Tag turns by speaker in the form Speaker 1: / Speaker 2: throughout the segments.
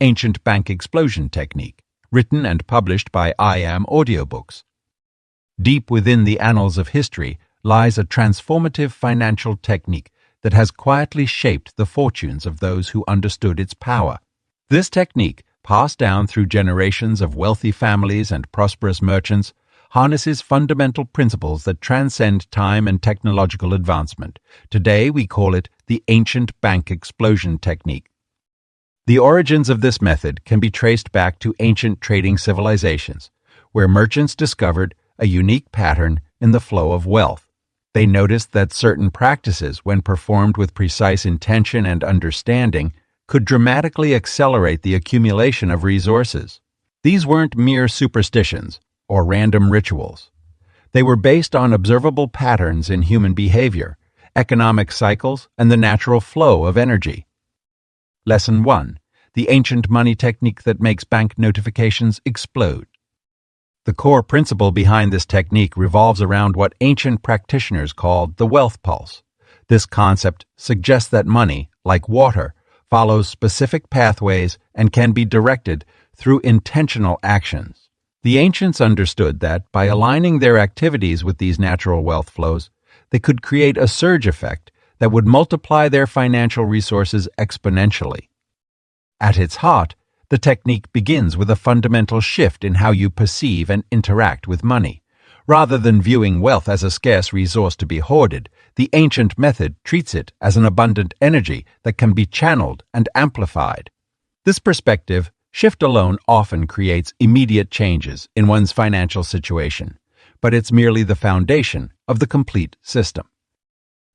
Speaker 1: Ancient Bank Explosion Technique, written and published by Audiobooks. Deep within the annals of history lies a transformative financial technique that has quietly shaped the fortunes of those who understood its power. This technique, passed down through generations of wealthy families and prosperous merchants, harnesses fundamental principles that transcend time and technological advancement. Today we call it the Ancient Bank Explosion Technique. The origins of this method can be traced back to ancient trading civilizations, where merchants discovered a unique pattern in the flow of wealth. They noticed that certain practices, when performed with precise intention and understanding, could dramatically accelerate the accumulation of resources. These weren't mere superstitions or random rituals. They were based on observable patterns in human behavior, economic cycles, and the natural flow of energy. Lesson 1. The ancient money technique that makes bank notifications explode. The core principle behind this technique revolves around what ancient practitioners called the wealth pulse. This concept suggests that money, like water, follows specific pathways and can be directed through intentional actions. The ancients understood that, by aligning their activities with these natural wealth flows, they could create a surge effect that would multiply their financial resources exponentially. At its heart, the technique begins with a fundamental shift in how you perceive and interact with money. Rather than viewing wealth as a scarce resource to be hoarded, the ancient method treats it as an abundant energy that can be channeled and amplified. This perspective shift alone often creates immediate changes in one's financial situation, but it's merely the foundation of the complete system.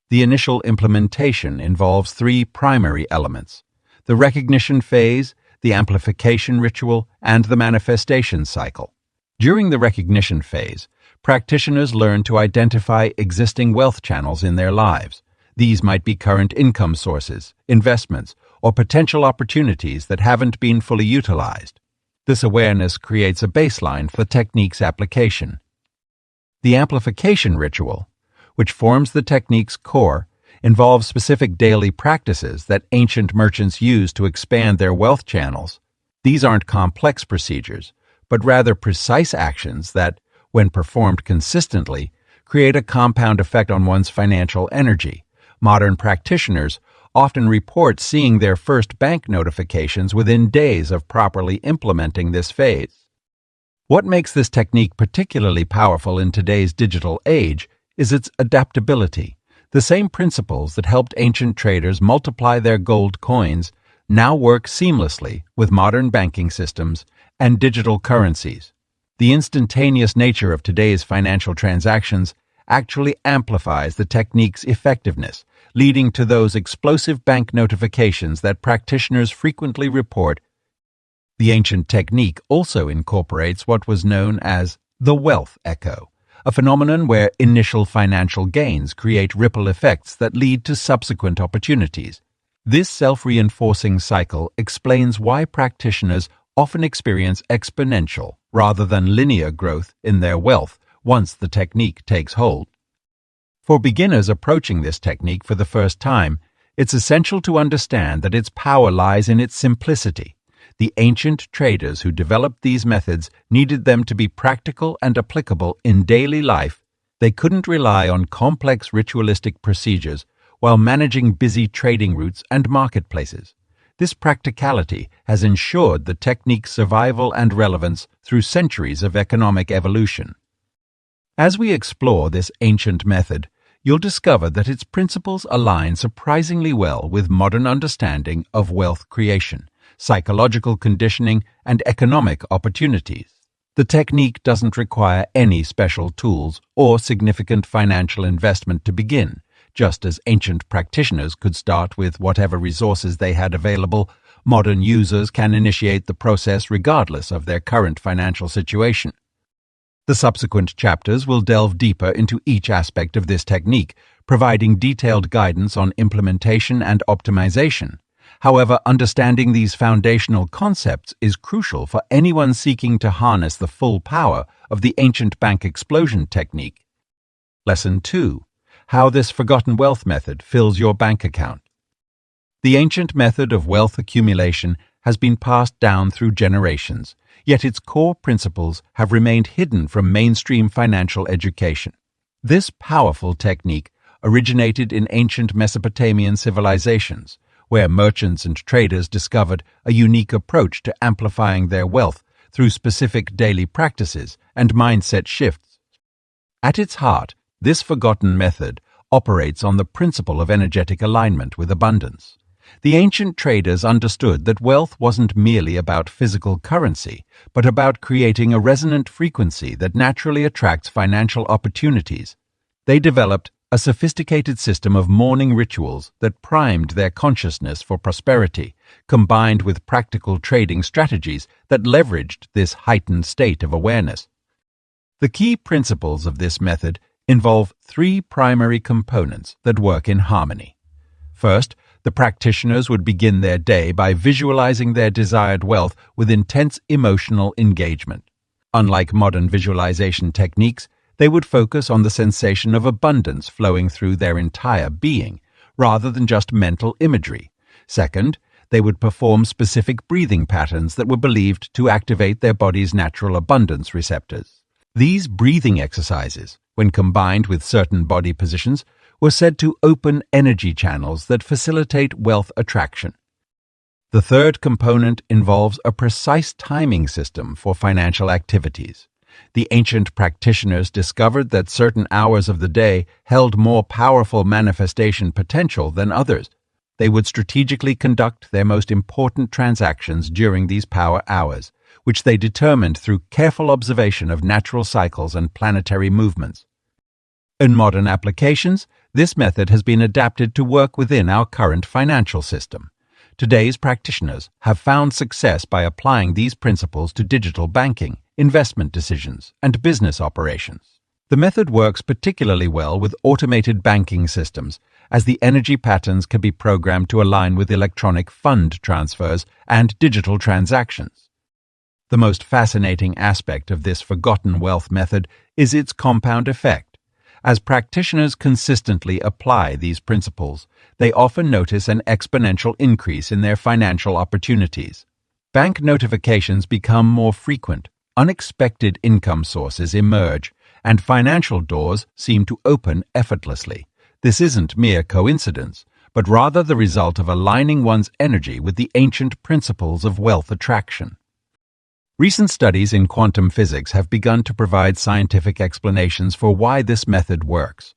Speaker 1: The initial implementation involves three primary elements: the recognition phase, the amplification ritual, and the manifestation cycle. During the recognition phase, practitioners learn to identify existing wealth channels in their lives. These might be current income sources, investments, or potential opportunities that haven't been fully utilized. This awareness creates a baseline for the technique's application. The amplification ritual, which forms the technique's core, involves specific daily practices that ancient merchants used to expand their wealth channels. These aren't complex procedures, but rather precise actions that, when performed consistently, create a compound effect on one's financial energy. Modern practitioners often report seeing their first bank notifications within days of properly implementing this phase. What makes this technique particularly powerful in today's digital age is its adaptability. The same principles that helped ancient traders multiply their gold coins now work seamlessly with modern banking systems and digital currencies. The instantaneous nature of today's financial transactions actually amplifies the technique's effectiveness, leading to those explosive bank notifications that practitioners frequently report. The ancient technique also incorporates what was known as the wealth echo, a phenomenon where initial financial gains create ripple effects that lead to subsequent opportunities. This self-reinforcing cycle explains why practitioners often experience exponential rather than linear growth in their wealth once the technique takes hold. For beginners approaching this technique for the first time, it's essential to understand that its power lies in its simplicity. The ancient traders who developed these methods needed them to be practical and applicable in daily life. They couldn't rely on complex ritualistic procedures while managing busy trading routes and marketplaces. This practicality has ensured the technique's survival and relevance through centuries of economic evolution. As we explore this ancient method, you'll discover that its principles align surprisingly well with modern understanding of wealth creation, psychological conditioning, and economic opportunities. The technique doesn't require any special tools or significant financial investment to begin. Just as ancient practitioners could start with whatever resources they had available, modern users can initiate the process regardless of their current financial situation. The subsequent chapters will delve deeper into each aspect of this technique, providing detailed guidance on implementation and optimization. However, understanding these foundational concepts is crucial for anyone seeking to harness the full power of the ancient bank explosion technique. Lesson 2. How this forgotten wealth method fills your bank account. The ancient method of wealth accumulation has been passed down through generations, yet its core principles have remained hidden from mainstream financial education. This powerful technique originated in ancient Mesopotamian civilizations, where merchants and traders discovered a unique approach to amplifying their wealth through specific daily practices and mindset shifts. At its heart, this forgotten method operates on the principle of energetic alignment with abundance. The ancient traders understood that wealth wasn't merely about physical currency, but about creating a resonant frequency that naturally attracts financial opportunities. They developed a sophisticated system of morning rituals that primed their consciousness for prosperity, combined with practical trading strategies that leveraged this heightened state of awareness. The key principles of this method involve three primary components that work in harmony. First, the practitioners would begin their day by visualizing their desired wealth with intense emotional engagement. Unlike modern visualization techniques, they would focus on the sensation of abundance flowing through their entire being, rather than just mental imagery. Second, they would perform specific breathing patterns that were believed to activate their body's natural abundance receptors. These breathing exercises, when combined with certain body positions, were said to open energy channels that facilitate wealth attraction. The third component involves a precise timing system for financial activities. The ancient practitioners discovered that certain hours of the day held more powerful manifestation potential than others. They would strategically conduct their most important transactions during these power hours, which they determined through careful observation of natural cycles and planetary movements. In modern applications, this method has been adapted to work within our current financial system. Today's practitioners have found success by applying these principles to digital banking, investment decisions, and business operations. The method works particularly well with automated banking systems, as the energy patterns can be programmed to align with electronic fund transfers and digital transactions. The most fascinating aspect of this forgotten wealth method is its compound effect. As practitioners consistently apply these principles, they often notice an exponential increase in their financial opportunities. Bank notifications become more frequent, unexpected income sources emerge, and financial doors seem to open effortlessly. This isn't mere coincidence, but rather the result of aligning one's energy with the ancient principles of wealth attraction. Recent studies in quantum physics have begun to provide scientific explanations for why this method works.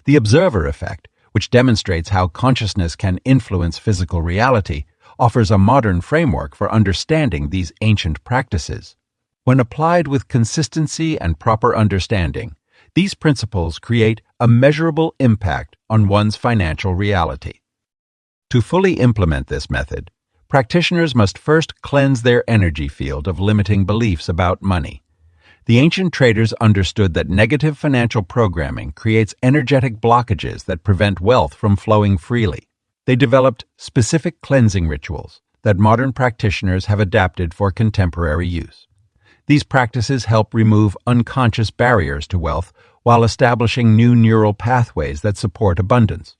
Speaker 1: The observer effect, which demonstrates how consciousness can influence physical reality, offers a modern framework for understanding these ancient practices. When applied with consistency and proper understanding, these principles create a measurable impact on one's financial reality. To fully implement this method, practitioners must first cleanse their energy field of limiting beliefs about money. The ancient traders understood that negative financial programming creates energetic blockages that prevent wealth from flowing freely. They developed specific cleansing rituals that modern practitioners have adapted for contemporary use. These practices help remove unconscious barriers to wealth while establishing new neural pathways that support abundance.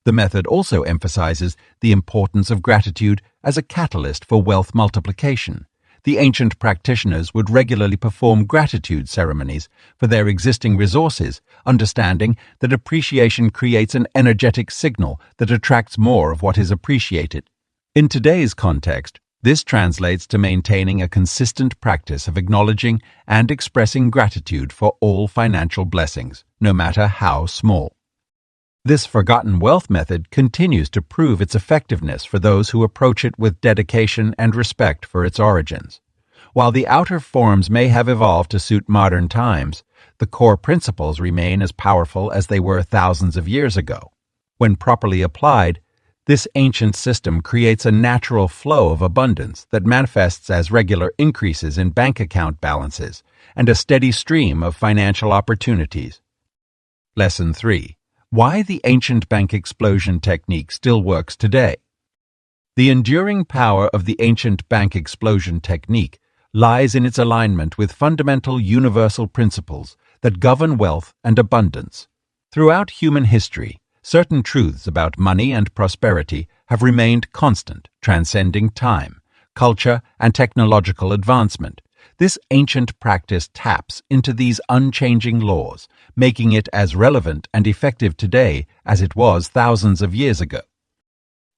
Speaker 1: The method also emphasizes the importance of gratitude as a catalyst for wealth multiplication. The ancient practitioners would regularly perform gratitude ceremonies for their existing resources, understanding that appreciation creates an energetic signal that attracts more of what is appreciated. In today's context, this translates to maintaining a consistent practice of acknowledging and expressing gratitude for all financial blessings, no matter how small. This forgotten wealth method continues to prove its effectiveness for those who approach it with dedication and respect for its origins. While the outer forms may have evolved to suit modern times, the core principles remain as powerful as they were thousands of years ago. When properly applied, this ancient system creates a natural flow of abundance that manifests as regular increases in bank account balances and a steady stream of financial opportunities. Lesson 3. Why the ancient bank explosion technique still works today. The enduring power of the ancient bank explosion technique lies in its alignment with fundamental universal principles that govern wealth and abundance. Throughout human history, certain truths about money and prosperity have remained constant, transcending time, culture, and technological advancement. This ancient practice taps into these unchanging laws, making it as relevant and effective today as it was thousands of years ago.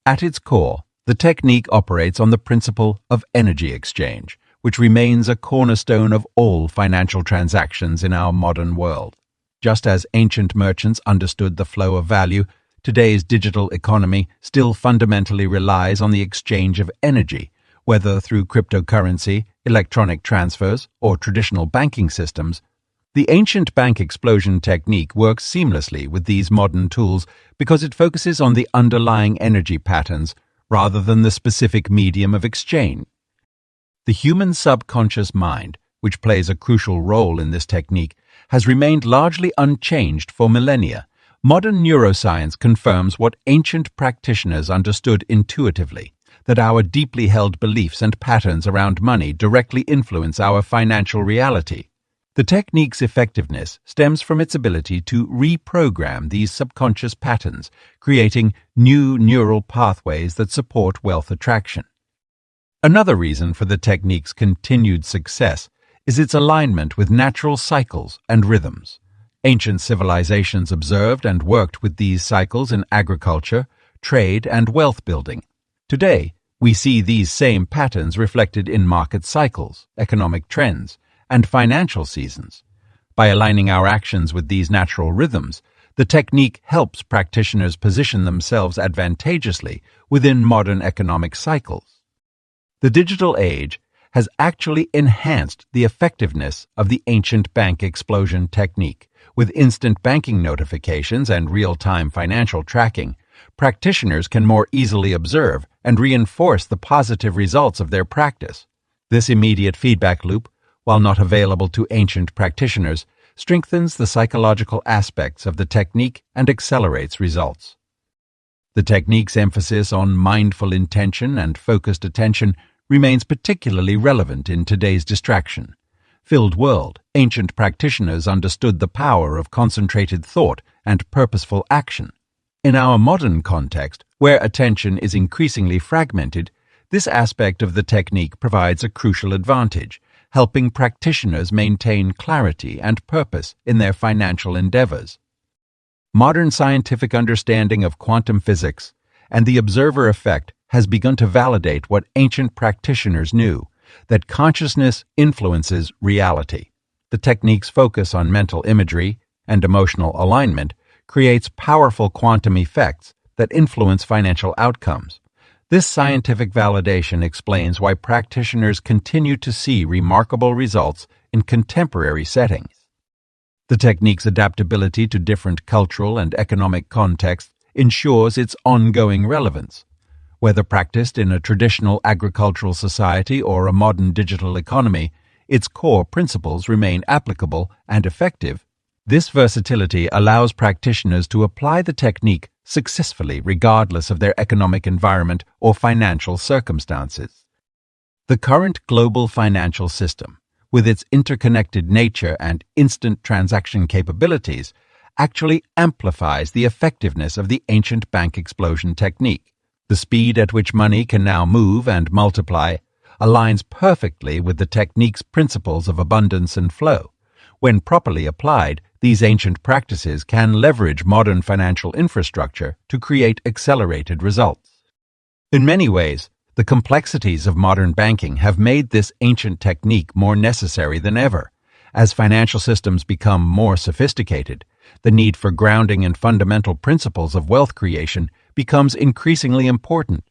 Speaker 1: At its core, the technique operates on the principle of energy exchange, which remains a cornerstone of all financial transactions in our modern world. Just as ancient merchants understood the flow of value, today's digital economy still fundamentally relies on the exchange of energy, whether through cryptocurrency, electronic transfers, or traditional banking systems. The ancient bank explosion technique works seamlessly with these modern tools because it focuses on the underlying energy patterns rather than the specific medium of exchange. The human subconscious mind, which plays a crucial role in this technique, has remained largely unchanged for millennia. Modern neuroscience confirms what ancient practitioners understood intuitively, that our deeply held beliefs and patterns around money directly influence our financial reality. The technique's effectiveness stems from its ability to reprogram these subconscious patterns, creating new neural pathways that support wealth attraction. Another reason for the technique's continued success is its alignment with natural cycles and rhythms. Ancient civilizations observed and worked with these cycles in agriculture, trade, and wealth building. Today, we see these same patterns reflected in market cycles, economic trends, and financial seasons. By aligning our actions with these natural rhythms, the technique helps practitioners position themselves advantageously within modern economic cycles. The digital age has actually enhanced the effectiveness of the ancient bank explosion technique. With instant banking notifications and real-time financial tracking, practitioners can more easily observe and reinforce the positive results of their practice. This immediate feedback loop, while not available to ancient practitioners, strengthens the psychological aspects of the technique and accelerates results. The technique's emphasis on mindful intention and focused attention remains particularly relevant in today's distraction-filled world. Ancient practitioners understood the power of concentrated thought and purposeful action. In our modern context, where attention is increasingly fragmented, this aspect of the technique provides a crucial advantage, helping practitioners maintain clarity and purpose in their financial endeavors. Modern scientific understanding of quantum physics and the observer effect has begun to validate what ancient practitioners knew, that consciousness influences reality. The technique's focus on mental imagery and emotional alignment creates powerful quantum effects that influence financial outcomes. This scientific validation explains why practitioners continue to see remarkable results in contemporary settings. The technique's adaptability to different cultural and economic contexts ensures its ongoing relevance. Whether practiced in a traditional agricultural society or a modern digital economy, its core principles remain applicable and effective. This versatility allows practitioners to apply the technique successfully regardless of their economic environment or financial circumstances. The current global financial system, with its interconnected nature and instant transaction capabilities, actually amplifies the effectiveness of the ancient bank explosion technique. The speed at which money can now move and multiply aligns perfectly with the technique's principles of abundance and flow. When properly applied, these ancient practices can leverage modern financial infrastructure to create accelerated results. In many ways, the complexities of modern banking have made this ancient technique more necessary than ever. As financial systems become more sophisticated, the need for grounding in fundamental principles of wealth creation becomes increasingly important.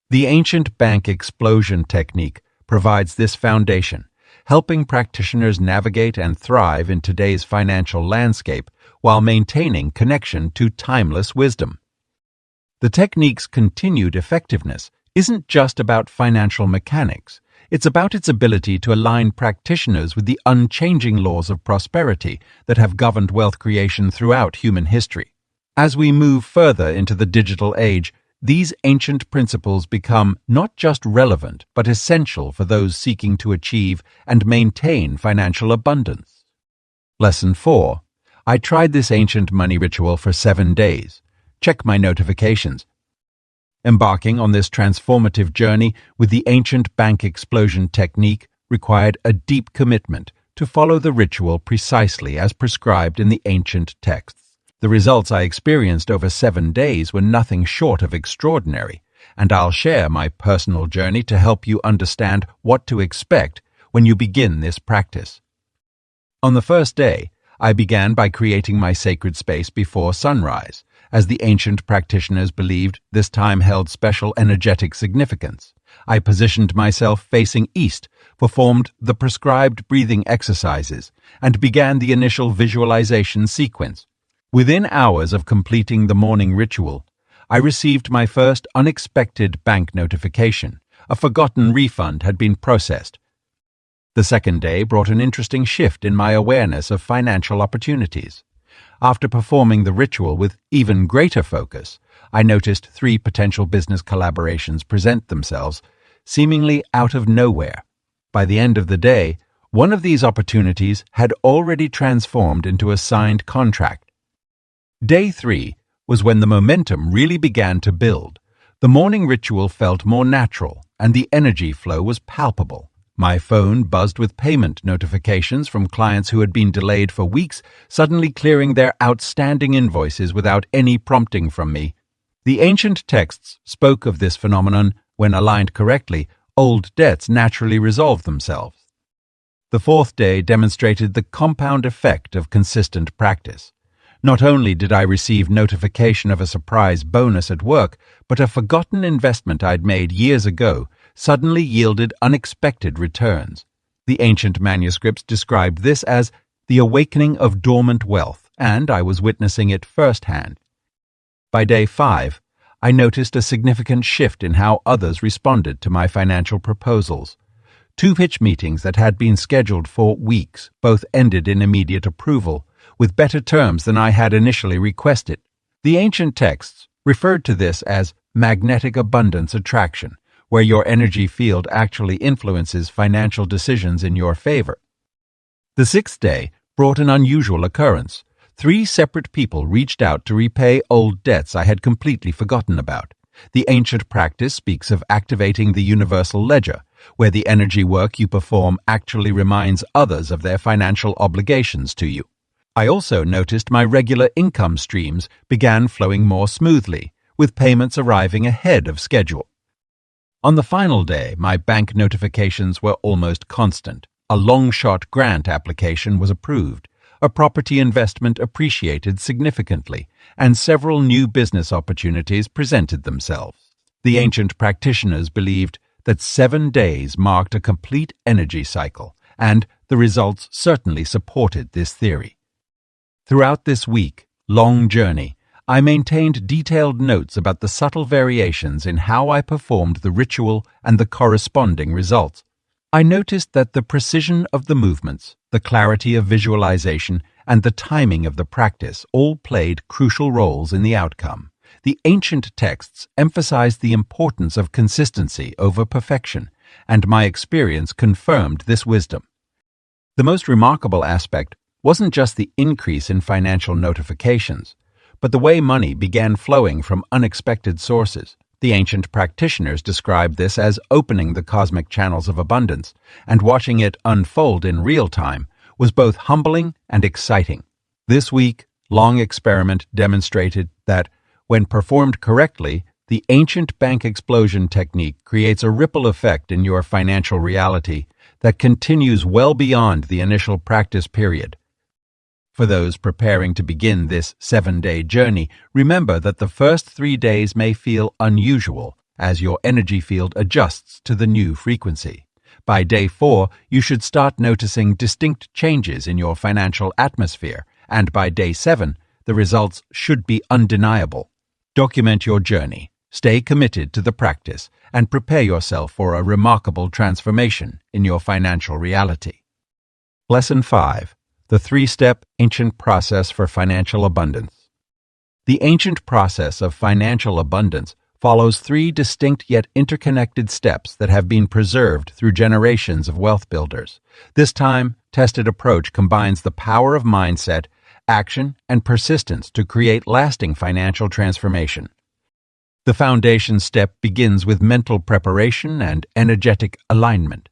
Speaker 1: The ancient bank explosion technique provides this foundation, helping practitioners navigate and thrive in today's financial landscape while maintaining connection to timeless wisdom. The technique's continued effectiveness isn't just about financial mechanics. It's about its ability to align practitioners with the unchanging laws of prosperity that have governed wealth creation throughout human history. As we move further into the digital age, these ancient principles become not just relevant but essential for those seeking to achieve and maintain financial abundance. Lesson 4. I tried this ancient money ritual for 7 days. Check my notifications. Embarking on this transformative journey with the ancient bank explosion technique required a deep commitment to follow the ritual precisely as prescribed in the ancient texts. The results I experienced over 7 days were nothing short of extraordinary, and I'll share my personal journey to help you understand what to expect when you begin this practice. On the first day, I began by creating my sacred space before sunrise, as the ancient practitioners believed this time held special energetic significance. I positioned myself facing east, performed the prescribed breathing exercises, and began the initial visualization sequence. Within hours of completing the morning ritual, I received my first unexpected bank notification. A forgotten refund had been processed. The second day brought an interesting shift in my awareness of financial opportunities. After performing the ritual with even greater focus, I noticed 3 potential business collaborations present themselves, seemingly out of nowhere. By the end of the day, one of these opportunities had already transformed into a signed contract. Day 3 was when the momentum really began to build. The morning ritual felt more natural, and the energy flow was palpable. My phone buzzed with payment notifications from clients who had been delayed for weeks, suddenly clearing their outstanding invoices without any prompting from me. The ancient texts spoke of this phenomenon. When aligned correctly, old debts naturally resolve themselves. The fourth day demonstrated the compound effect of consistent practice. Not only did I receive notification of a surprise bonus at work, but a forgotten investment I'd made years ago suddenly yielded unexpected returns. The ancient manuscripts described this as the awakening of dormant wealth, and I was witnessing it firsthand. By day 5, I noticed a significant shift in how others responded to my financial proposals. 2 pitch meetings that had been scheduled for weeks both ended in immediate approval, with better terms than I had initially requested. The ancient texts referred to this as magnetic abundance attraction, where your energy field actually influences financial decisions in your favor. The 6th day brought an unusual occurrence. 3 separate people reached out to repay old debts I had completely forgotten about. The ancient practice speaks of activating the universal ledger, where the energy work you perform actually reminds others of their financial obligations to you. I also noticed my regular income streams began flowing more smoothly, with payments arriving ahead of schedule. On the final day, my bank notifications were almost constant. A long-shot grant application was approved, a property investment appreciated significantly, and several new business opportunities presented themselves. The ancient practitioners believed that 7 days marked a complete energy cycle, and the results certainly supported this theory. Throughout this week-long journey, I maintained detailed notes about the subtle variations in how I performed the ritual and the corresponding results. I noticed that the precision of the movements, the clarity of visualization, and the timing of the practice all played crucial roles in the outcome. The ancient texts emphasized the importance of consistency over perfection, and my experience confirmed this wisdom. The most remarkable aspect wasn't just the increase in financial notifications, but the way money began flowing from unexpected sources. The ancient practitioners described this as opening the cosmic channels of abundance, and watching it unfold in real time was both humbling and exciting. This week-long experiment demonstrated that, when performed correctly, the ancient bank explosion technique creates a ripple effect in your financial reality that continues well beyond the initial practice period. For those preparing to begin this 7-day journey, remember that the first 3 days may feel unusual as your energy field adjusts to the new frequency. By day 4, you should start noticing distinct changes in your financial atmosphere, and by day 7, the results should be undeniable. Document your journey, stay committed to the practice, and prepare yourself for a remarkable transformation in your financial reality. Lesson 5. The 3-step ancient process for financial abundance. The ancient process of financial abundance follows 3 distinct yet interconnected steps that have been preserved through generations of wealth builders. This time-tested approach combines the power of mindset, action, and persistence to create lasting financial transformation. The foundation step begins with mental preparation and energetic alignment.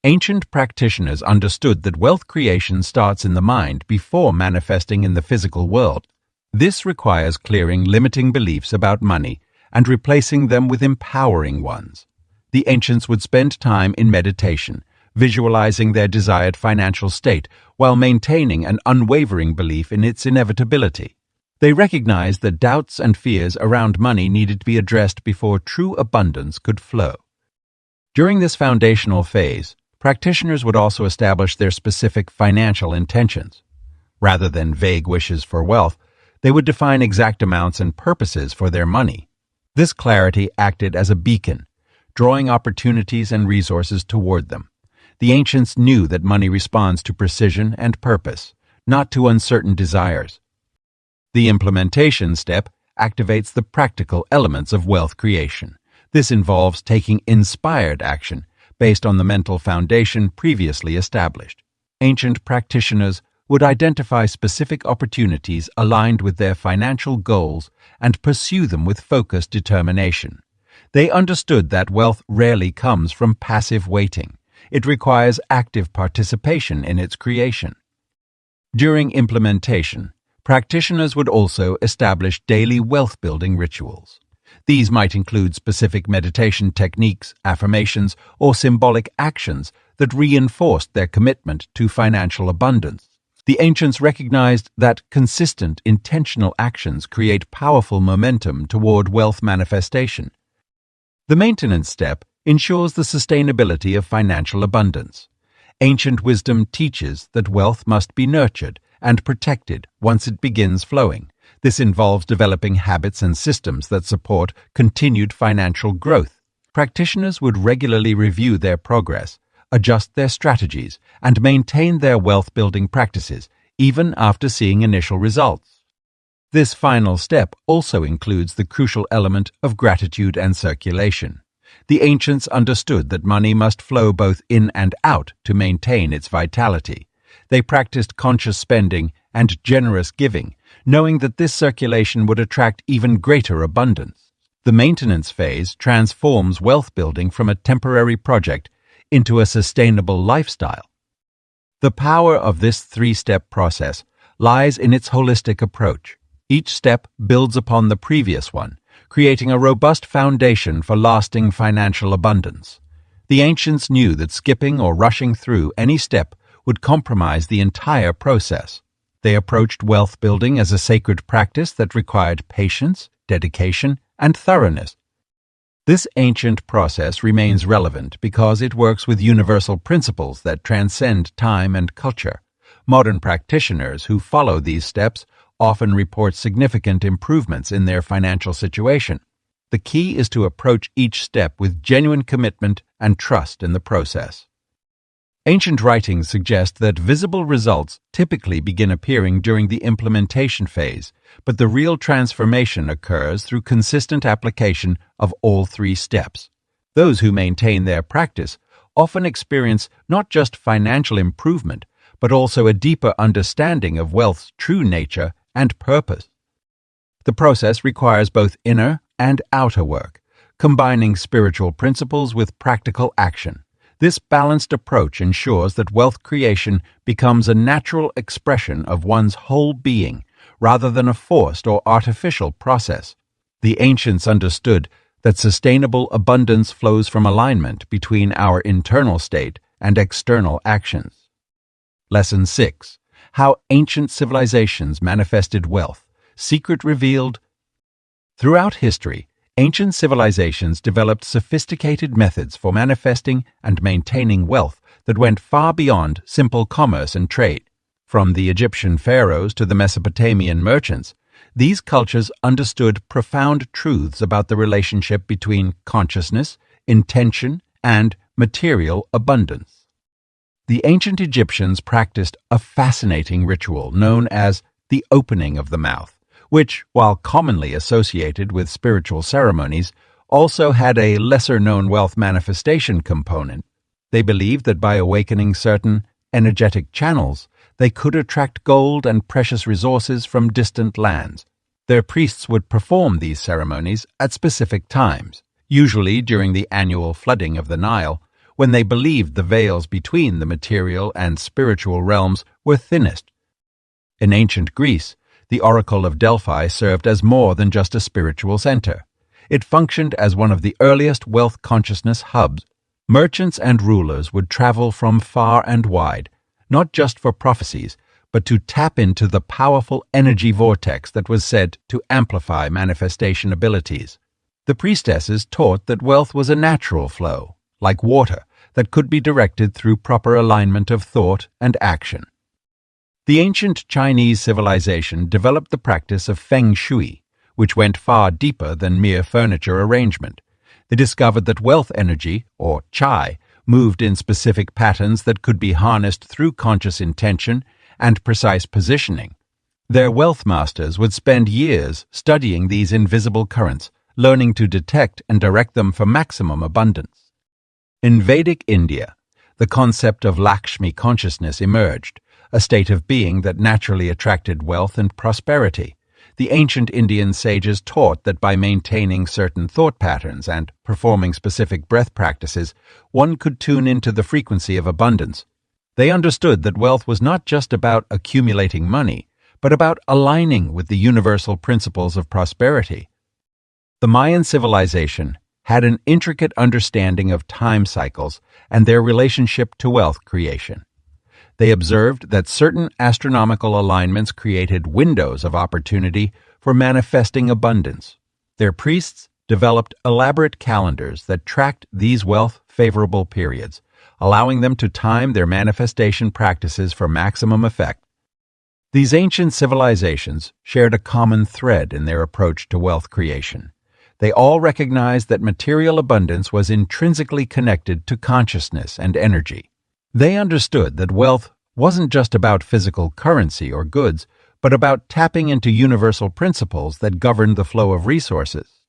Speaker 1: Ancient practitioners understood that wealth creation starts in the mind before manifesting in the physical world. This requires clearing limiting beliefs about money and replacing them with empowering ones. The ancients would spend time in meditation, visualizing their desired financial state while maintaining an unwavering belief in its inevitability. They recognized that doubts and fears around money needed to be addressed before true abundance could flow. During this foundational phase, practitioners would also establish their specific financial intentions. Rather than vague wishes for wealth, they would define exact amounts and purposes for their money. This clarity acted as a beacon, drawing opportunities and resources toward them. The ancients knew that money responds to precision and purpose, not to uncertain desires. The implementation step activates the practical elements of wealth creation. This involves taking inspired action based on the mental foundation previously established. Ancient practitioners would identify specific opportunities aligned with their financial goals and pursue them with focused determination. They understood that wealth rarely comes from passive waiting. It requires active participation in its creation. During implementation, practitioners would also establish daily wealth-building rituals. These might include specific meditation techniques, affirmations, or symbolic actions that reinforced their commitment to financial abundance. The ancients recognized that consistent, intentional actions create powerful momentum toward wealth manifestation. The maintenance step ensures the sustainability of financial abundance. Ancient wisdom teaches that wealth must be nurtured and protected once it begins flowing. This involves developing habits and systems that support continued financial growth. Practitioners would regularly review their progress, adjust their strategies, and maintain their wealth-building practices, even after seeing initial results. This final step also includes the crucial element of gratitude and circulation. The ancients understood that money must flow both in and out to maintain its vitality. They practiced conscious spending and generous giving, knowing that this circulation would attract even greater abundance. The maintenance phase transforms wealth building from a temporary project into a sustainable lifestyle. The power of this three-step process lies in its holistic approach. Each step builds upon the previous one, creating a robust foundation for lasting financial abundance. The ancients knew that skipping or rushing through any step would compromise the entire process. They approached wealth building as a sacred practice that required patience, dedication, and thoroughness. This ancient process remains relevant because it works with universal principles that transcend time and culture. Modern practitioners who follow these steps often report significant improvements in their financial situation. The key is to approach each step with genuine commitment and trust in the process. Ancient writings suggest that visible results typically begin appearing during the implementation phase, but the real transformation occurs through consistent application of all three steps. Those who maintain their practice often experience not just financial improvement, but also a deeper understanding of wealth's true nature and purpose. The process requires both inner and outer work, combining spiritual principles with practical action. This balanced approach ensures that wealth creation becomes a natural expression of one's whole being, rather than a forced or artificial process. The ancients understood that sustainable abundance flows from alignment between our internal state and external actions. Lesson 6. How ancient civilizations manifested wealth. Secret revealed. Throughout history, ancient civilizations developed sophisticated methods for manifesting and maintaining wealth that went far beyond simple commerce and trade. From the Egyptian pharaohs to the Mesopotamian merchants, these cultures understood profound truths about the relationship between consciousness, intention, and material abundance. The ancient Egyptians practiced a fascinating ritual known as the opening of the mouth, which, while commonly associated with spiritual ceremonies, also had a lesser-known wealth manifestation component. They believed that by awakening certain energetic channels, they could attract gold and precious resources from distant lands. Their priests would perform these ceremonies at specific times, usually during the annual flooding of the Nile, when they believed the veils between the material and spiritual realms were thinnest. In ancient Greece, the Oracle of Delphi served as more than just a spiritual center. It functioned as one of the earliest wealth consciousness hubs. Merchants and rulers would travel from far and wide, not just for prophecies, but to tap into the powerful energy vortex that was said to amplify manifestation abilities. The priestesses taught that wealth was a natural flow, like water, that could be directed through proper alignment of thought and action. The ancient Chinese civilization developed the practice of feng shui, which went far deeper than mere furniture arrangement. They discovered that wealth energy, or qi, moved in specific patterns that could be harnessed through conscious intention and precise positioning. Their wealth masters would spend years studying these invisible currents, learning to detect and direct them for maximum abundance. In Vedic India, the concept of Lakshmi consciousness emerged, a state of being that naturally attracted wealth and prosperity. The ancient Indian sages taught that by maintaining certain thought patterns and performing specific breath practices, one could tune into the frequency of abundance. They understood that wealth was not just about accumulating money, but about aligning with the universal principles of prosperity. The Mayan civilization had an intricate understanding of time cycles and their relationship to wealth creation. They observed that certain astronomical alignments created windows of opportunity for manifesting abundance. Their priests developed elaborate calendars that tracked these wealth-favorable periods, allowing them to time their manifestation practices for maximum effect. These ancient civilizations shared a common thread in their approach to wealth creation. They all recognized that material abundance was intrinsically connected to consciousness and energy. They understood that wealth wasn't just about physical currency or goods, but about tapping into universal principles that governed the flow of resources.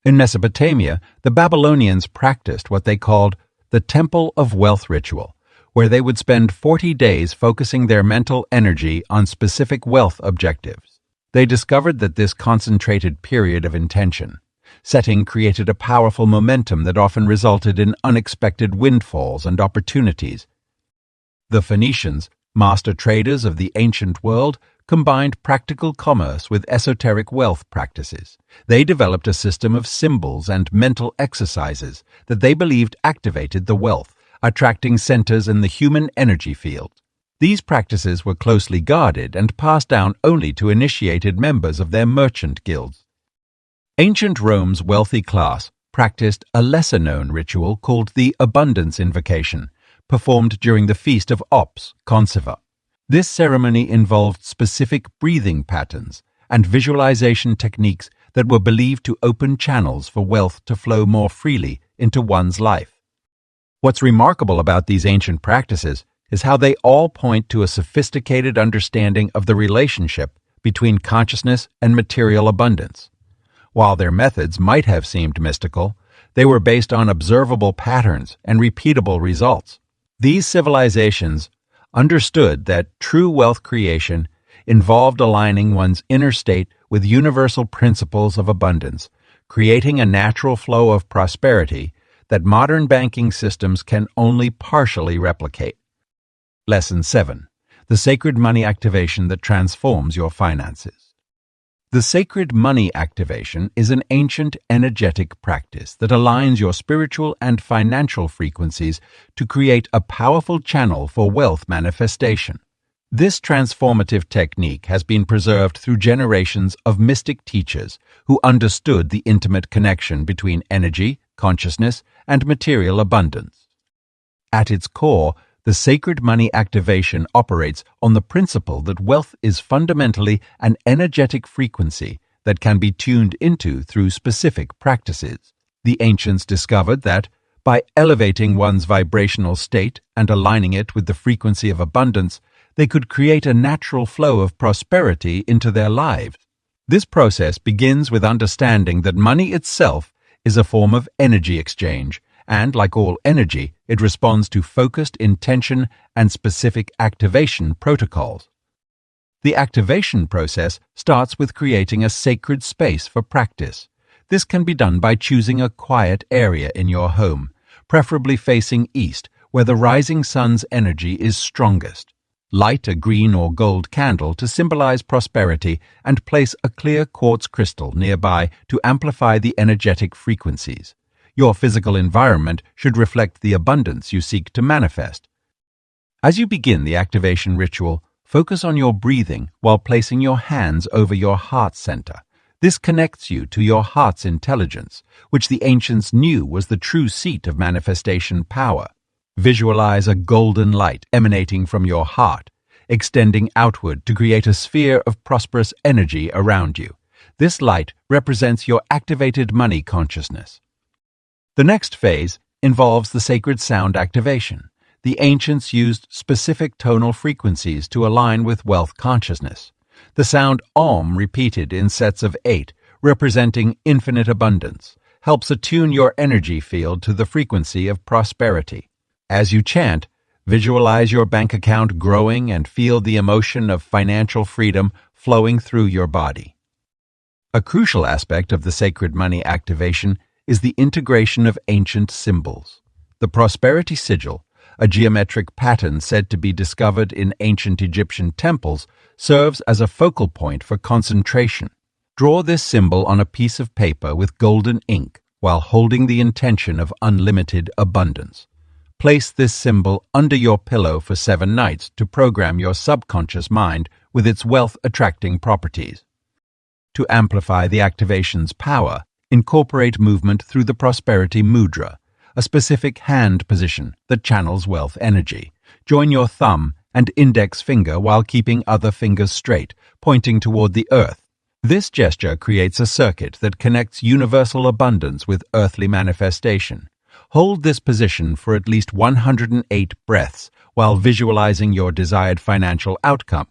Speaker 1: In Mesopotamia, the Babylonians practiced what they called the Temple of Wealth ritual, where they would spend 40 days focusing their mental energy on specific wealth objectives. They discovered that this concentrated period of intention setting created a powerful momentum that often resulted in unexpected windfalls and opportunities. The Phoenicians, master traders of the ancient world, combined practical commerce with esoteric wealth practices. They developed a system of symbols and mental exercises that they believed activated the wealth, attracting centers in the human energy field. These practices were closely guarded and passed down only to initiated members of their merchant guilds. Ancient Rome's wealthy class practiced a lesser-known ritual called the Abundance Invocation, performed during the feast of Ops, Consiva. This ceremony involved specific breathing patterns and visualization techniques that were believed to open channels for wealth to flow more freely into one's life. What's remarkable about these ancient practices is how they all point to a sophisticated understanding of the relationship between consciousness and material abundance. While their methods might have seemed mystical, they were based on observable patterns and repeatable results. These civilizations understood that true wealth creation involved aligning one's inner state with universal principles of abundance, creating a natural flow of prosperity that modern banking systems can only partially replicate. Lesson 7. The Sacred Money Activation that Transforms Your Finances. The sacred money activation is an ancient energetic practice that aligns your spiritual and financial frequencies to create a powerful channel for wealth manifestation. This transformative technique has been preserved through generations of mystic teachers who understood the intimate connection between energy, consciousness, and material abundance. At its core, the sacred money activation operates on the principle that wealth is fundamentally an energetic frequency that can be tuned into through specific practices. The ancients discovered that, by elevating one's vibrational state and aligning it with the frequency of abundance, they could create a natural flow of prosperity into their lives. This process begins with understanding that money itself is a form of energy exchange, and, like all energy, it responds to focused intention and specific activation protocols. The activation process starts with creating a sacred space for practice. This can be done by choosing a quiet area in your home, preferably facing east, where the rising sun's energy is strongest. Light a green or gold candle to symbolize prosperity and place a clear quartz crystal nearby to amplify the energetic frequencies. Your physical environment should reflect the abundance you seek to manifest. As you begin the activation ritual, focus on your breathing while placing your hands over your heart center. This connects you to your heart's intelligence, which the ancients knew was the true seat of manifestation power. Visualize a golden light emanating from your heart, extending outward to create a sphere of prosperous energy around you. This light represents your activated money consciousness. The next phase involves the sacred sound activation. The ancients used specific tonal frequencies to align with wealth consciousness. The sound Om, repeated in sets of 8, representing infinite abundance, helps attune your energy field to the frequency of prosperity. As you chant, visualize your bank account growing and feel the emotion of financial freedom flowing through your body. A crucial aspect of the sacred money activation is the integration of ancient symbols. The prosperity sigil, a geometric pattern said to be discovered in ancient Egyptian temples, serves as a focal point for concentration. Draw this symbol on a piece of paper with golden ink while holding the intention of unlimited abundance. Place this symbol under your pillow for 7 nights to program your subconscious mind with its wealth-attracting properties. To amplify the activation's power, incorporate movement through the prosperity mudra, a specific hand position that channels wealth energy. Join your thumb and index finger while keeping other fingers straight, pointing toward the earth. This gesture creates a circuit that connects universal abundance with earthly manifestation. Hold this position for at least 108 breaths while visualizing your desired financial outcome.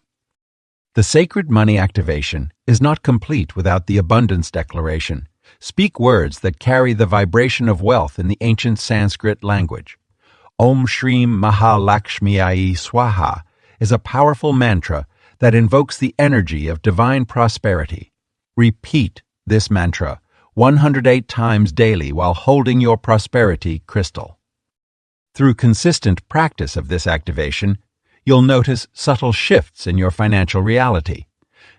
Speaker 1: The sacred money activation is not complete without the abundance declaration. Speak words that carry the vibration of wealth in the ancient Sanskrit language. Om Shrim Mahalakshmiyai Swaha is a powerful mantra that invokes the energy of divine prosperity. Repeat this mantra 108 times daily while holding your prosperity crystal. Through consistent practice of this activation, you'll notice subtle shifts in your financial reality.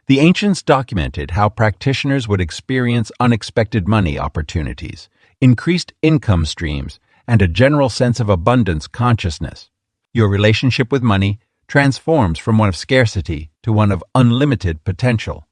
Speaker 1: The ancients documented how practitioners would experience unexpected money opportunities, increased income streams, and a general sense of abundance consciousness. Your relationship with money transforms from one of scarcity to one of unlimited potential.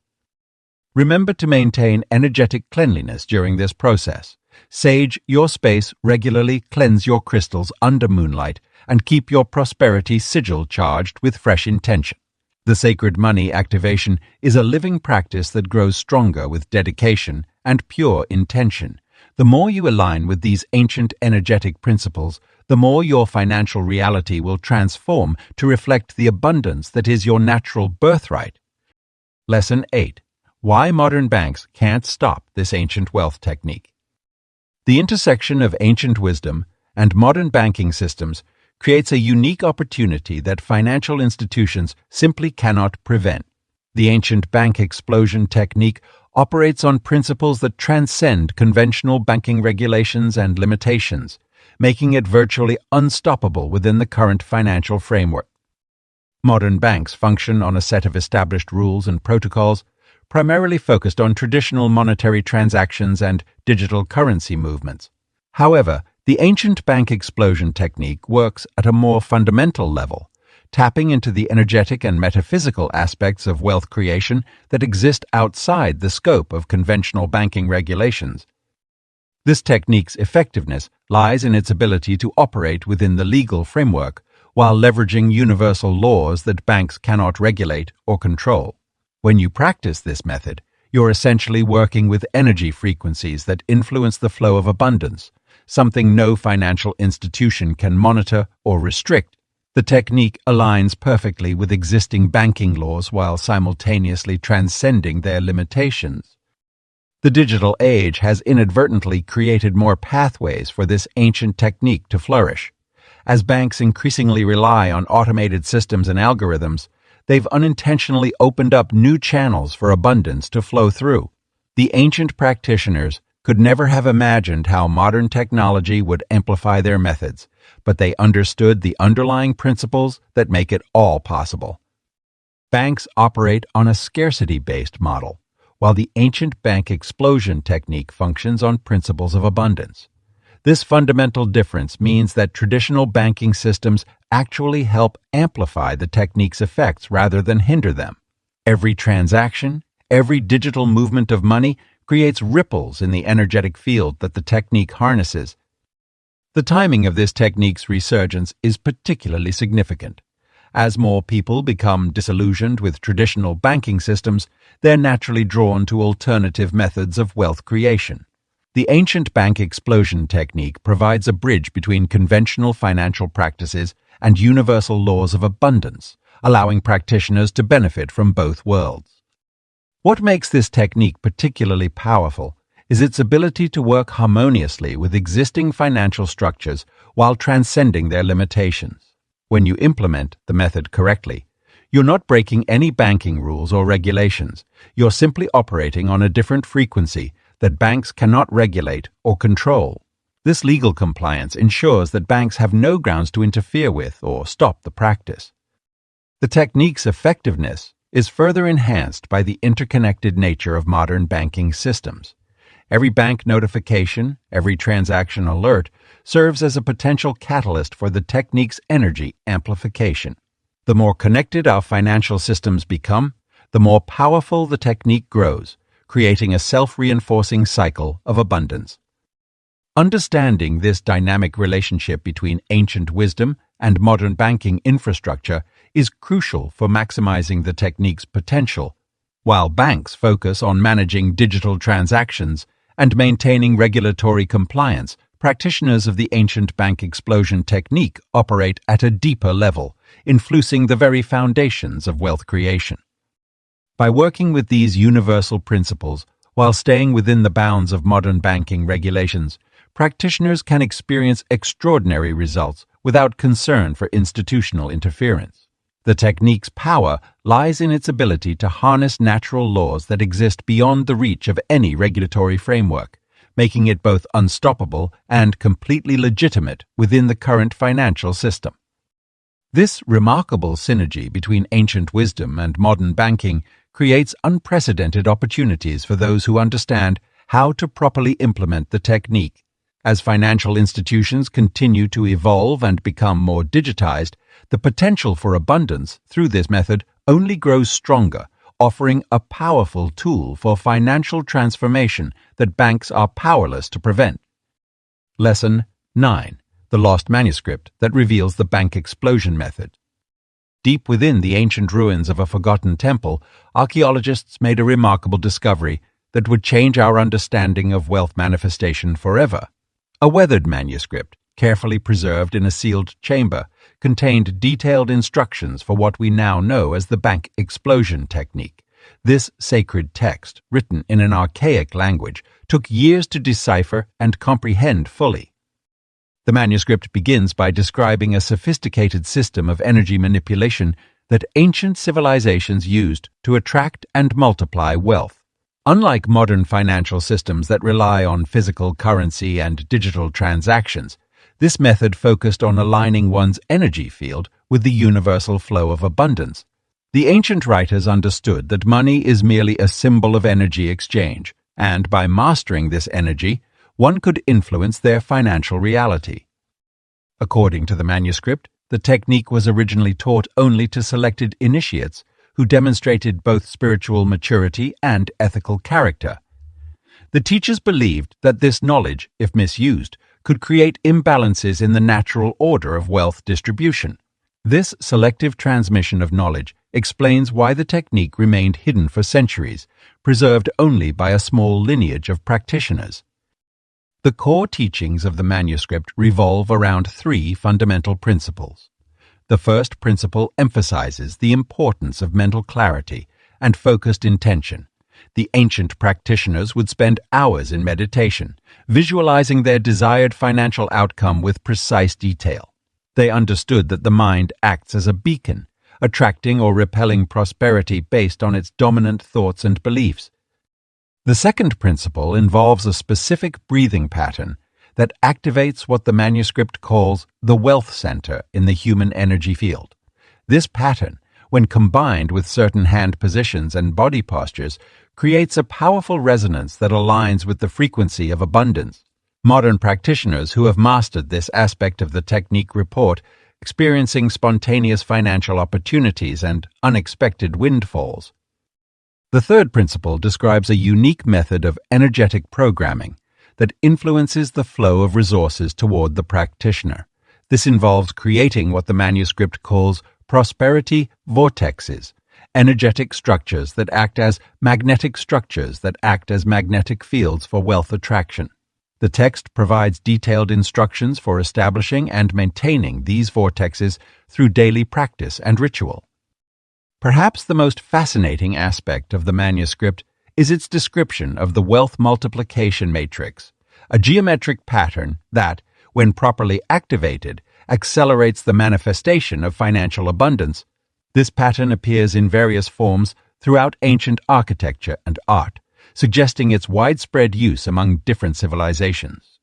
Speaker 1: Remember to maintain energetic cleanliness during this process. Sage your space regularly, cleanse your crystals under moonlight, and keep your prosperity sigil charged with fresh intention. The sacred money activation is a living practice that grows stronger with dedication and pure intention. The more you align with these ancient energetic principles, the more your financial reality will transform to reflect the abundance that is your natural birthright. Lesson 8. Why modern banks can't stop this ancient wealth technique. The intersection of ancient wisdom and modern banking systems creates a unique opportunity that financial institutions simply cannot prevent. The ancient bank explosion technique operates on principles that transcend conventional banking regulations and limitations, making it virtually unstoppable within the current financial framework. Modern banks function on a set of established rules and protocols, primarily focused on traditional monetary transactions and digital currency movements. However, the ancient bank explosion technique works at a more fundamental level, tapping into the energetic and metaphysical aspects of wealth creation that exist outside the scope of conventional banking regulations. This technique's effectiveness lies in its ability to operate within the legal framework while leveraging universal laws that banks cannot regulate or control. When you practice this method, you're essentially working with energy frequencies that influence the flow of abundance, something no financial institution can monitor or restrict. The technique aligns perfectly with existing banking laws while simultaneously transcending their limitations. The digital age has inadvertently created more pathways for this ancient technique to flourish. As banks increasingly rely on automated systems and algorithms, they've unintentionally opened up new channels for abundance to flow through. The ancient practitioners could never have imagined how modern technology would amplify their methods, but they understood the underlying principles that make it all possible. Banks operate on a scarcity-based model, while the ancient bank explosion technique functions on principles of abundance. This fundamental difference means that traditional banking systems actually help amplify the technique's effects rather than hinder them. Every transaction, every digital movement of money creates ripples in the energetic field that the technique harnesses. The timing of this technique's resurgence is particularly significant. As more people become disillusioned with traditional banking systems, they're naturally drawn to alternative methods of wealth creation. The ancient bank explosion technique provides a bridge between conventional financial practices and universal laws of abundance, allowing practitioners to benefit from both worlds. What makes this technique particularly powerful is its ability to work harmoniously with existing financial structures while transcending their limitations. When you implement the method correctly, you're not breaking any banking rules or regulations. You're simply operating on a different frequency that banks cannot regulate or control. This legal compliance ensures that banks have no grounds to interfere with or stop the practice. The technique's effectiveness is further enhanced by the interconnected nature of modern banking systems. Every bank notification, every transaction alert serves as a potential catalyst for the technique's energy amplification. The more connected our financial systems become, the more powerful the technique grows, creating a self-reinforcing cycle of abundance. Understanding this dynamic relationship between ancient wisdom and modern banking infrastructure is crucial for maximizing the technique's potential. While banks focus on managing digital transactions and maintaining regulatory compliance, practitioners of the ancient bank explosion technique operate at a deeper level, influencing the very foundations of wealth creation. By working with these universal principles while staying within the bounds of modern banking regulations, practitioners can experience extraordinary results without concern for institutional interference. The technique's power lies in its ability to harness natural laws that exist beyond the reach of any regulatory framework, making it both unstoppable and completely legitimate within the current financial system. This remarkable synergy between ancient wisdom and modern banking creates unprecedented opportunities for those who understand how to properly implement the technique. As financial institutions continue to evolve and become more digitized, the potential for abundance through this method only grows stronger, offering a powerful tool for financial transformation that banks are powerless to prevent. Lesson 9. The Lost Manuscript that reveals the bank explosion method. Deep within the ancient ruins of a forgotten temple, archaeologists made a remarkable discovery that would change our understanding of wealth manifestation forever. A weathered manuscript, carefully preserved in a sealed chamber, contained detailed instructions for what we now know as the bank explosion technique. This sacred text, written in an archaic language, took years to decipher and comprehend fully. The manuscript begins by describing a sophisticated system of energy manipulation that ancient civilizations used to attract and multiply wealth. Unlike modern financial systems that rely on physical currency and digital transactions, this method focused on aligning one's energy field with the universal flow of abundance. The ancient writers understood that money is merely a symbol of energy exchange, and by mastering this energy, one could influence their financial reality. According to the manuscript, the technique was originally taught only to selected initiates who demonstrated both spiritual maturity and ethical character. The teachers believed that this knowledge, if misused, could create imbalances in the natural order of wealth distribution. This selective transmission of knowledge explains why the technique remained hidden for centuries, preserved only by a small lineage of practitioners. The core teachings of the manuscript revolve around three fundamental principles. The first principle emphasizes the importance of mental clarity and focused intention. The ancient practitioners would spend hours in meditation, visualizing their desired financial outcome with precise detail. They understood that the mind acts as a beacon, attracting or repelling prosperity based on its dominant thoughts and beliefs. The second principle involves a specific breathing pattern that activates what the manuscript calls the wealth center in the human energy field. This pattern, when combined with certain hand positions and body postures, creates a powerful resonance that aligns with the frequency of abundance. Modern practitioners who have mastered this aspect of the technique report experiencing spontaneous financial opportunities and unexpected windfalls. The third principle describes a unique method of energetic programming that influences the flow of resources toward the practitioner. This involves creating what the manuscript calls prosperity vortexes, energetic structures that act as magnetic fields for wealth attraction. The text provides detailed instructions for establishing and maintaining these vortexes through daily practice and ritual. Perhaps the most fascinating aspect of the manuscript is its description of the wealth multiplication matrix, a geometric pattern that, when properly activated, accelerates the manifestation of financial abundance. This pattern appears in various forms throughout ancient architecture and art, suggesting its widespread use among different civilizations.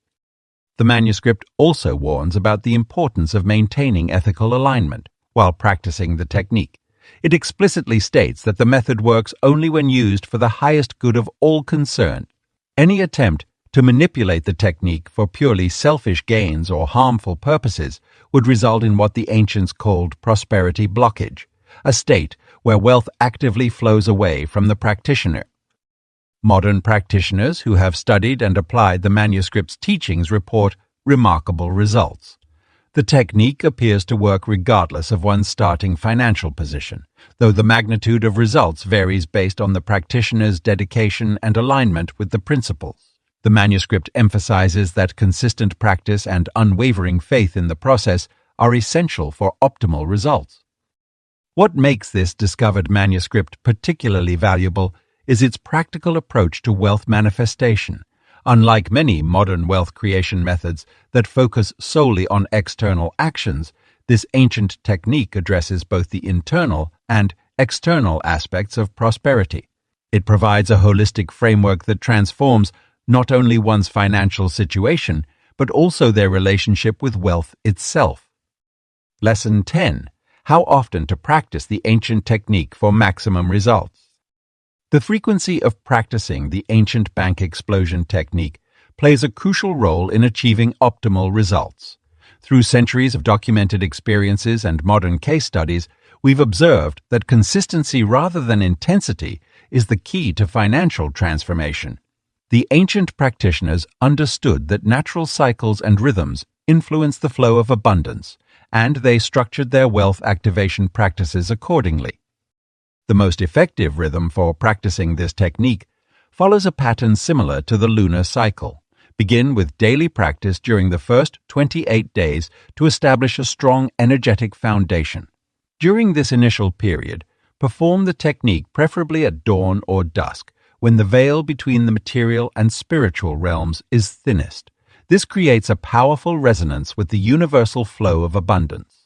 Speaker 1: The manuscript also warns about the importance of maintaining ethical alignment while practicing the technique. It explicitly states that the method works only when used for the highest good of all concerned. Any attempt to manipulate the technique for purely selfish gains or harmful purposes would result in what the ancients called prosperity blockage, a state where wealth actively flows away from the practitioner. Modern practitioners who have studied and applied the manuscript's teachings report remarkable results. The technique appears to work regardless of one's starting financial position, though the magnitude of results varies based on the practitioner's dedication and alignment with the principles. The manuscript emphasizes that consistent practice and unwavering faith in the process are essential for optimal results. What makes this discovered manuscript particularly valuable is its practical approach to wealth manifestation. Unlike many modern wealth creation methods that focus solely on external actions, this ancient technique addresses both the internal and external aspects of prosperity. It provides a holistic framework that transforms not only one's financial situation, but also their relationship with wealth itself. Lesson 10. How often to practice the ancient technique for maximum results. The frequency of practicing the ancient bank explosion technique plays a crucial role in achieving optimal results. Through centuries of documented experiences and modern case studies, we've observed that consistency rather than intensity is the key to financial transformation. The ancient practitioners understood that natural cycles and rhythms influence the flow of abundance, and they structured their wealth activation practices accordingly. The most effective rhythm for practicing this technique follows a pattern similar to the lunar cycle. Begin with daily practice during the first 28 days to establish a strong energetic foundation. During this initial period, perform the technique preferably at dawn or dusk, when the veil between the material and spiritual realms is thinnest. This creates a powerful resonance with the universal flow of abundance.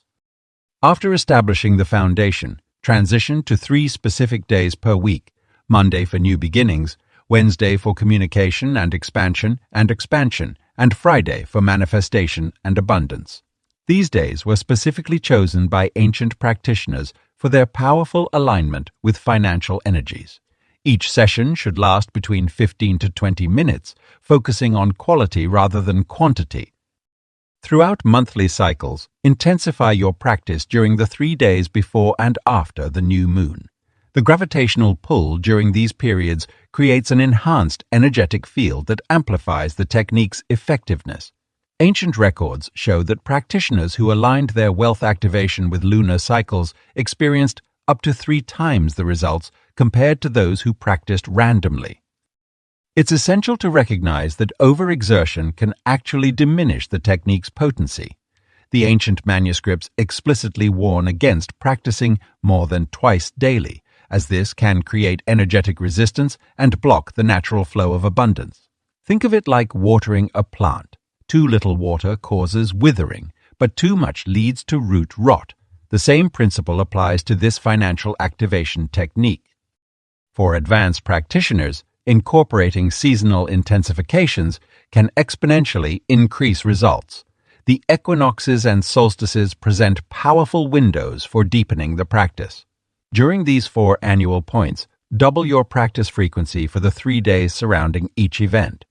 Speaker 1: After establishing the foundation, transition to 3 specific days per week: Monday for new beginnings, Wednesday for communication and expansion, and Friday for manifestation and abundance. These days were specifically chosen by ancient practitioners for their powerful alignment with financial energies. Each session should last between 15 to 20 minutes, focusing on quality rather than quantity. Throughout monthly cycles, intensify your practice during the 3 days before and after the new moon. The gravitational pull during these periods creates an enhanced energetic field that amplifies the technique's effectiveness. Ancient records show that practitioners who aligned their wealth activation with lunar cycles experienced up to 3 times the results compared to those who practiced randomly. It's essential to recognize that overexertion can actually diminish the technique's potency. The ancient manuscripts explicitly warn against practicing more than twice daily, as this can create energetic resistance and block the natural flow of abundance. Think of it like watering a plant. Too little water causes withering, but too much leads to root rot. The same principle applies to this financial activation technique. For advanced practitioners, incorporating seasonal intensifications can exponentially increase results. The equinoxes and solstices present powerful windows for deepening the practice. During these 4 annual points, double your practice frequency for the 3 days surrounding each event.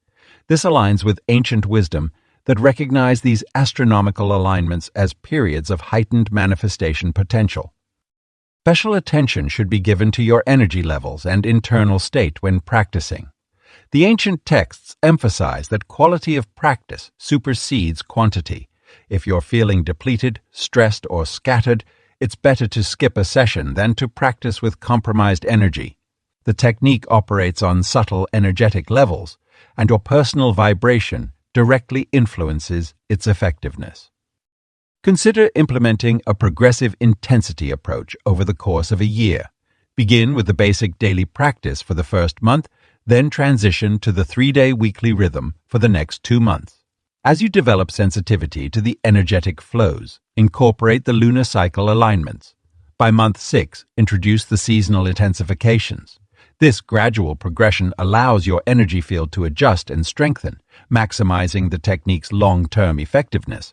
Speaker 1: This aligns with ancient wisdom that recognize these astronomical alignments as periods of heightened manifestation potential. Special attention should be given to your energy levels and internal state when practicing. The ancient texts emphasize that quality of practice supersedes quantity. If you're feeling depleted, stressed, or scattered, it's better to skip a session than to practice with compromised energy. The technique operates on subtle energetic levels, and your personal vibration directly influences its effectiveness. Consider implementing a progressive intensity approach over the course of a year. Begin with the basic daily practice for the first month, then transition to the 3-day weekly rhythm for the next 2 months. As you develop sensitivity to the energetic flows, incorporate the lunar cycle alignments. By month 6, introduce the seasonal intensifications. This gradual progression allows your energy field to adjust and strengthen, maximizing the technique's long-term effectiveness.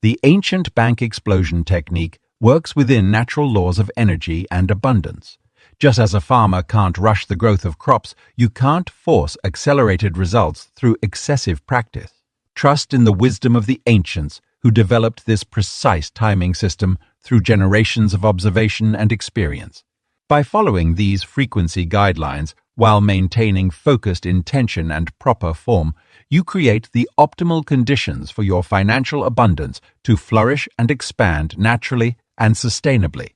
Speaker 1: The ancient bank explosion technique works within natural laws of energy and abundance. Just as a farmer can't rush the growth of crops, you can't force accelerated results through excessive practice. Trust in the wisdom of the ancients who developed this precise timing system through generations of observation and experience. By following these frequency guidelines while maintaining focused intention and proper form, you create the optimal conditions for your financial abundance to flourish and expand naturally and sustainably.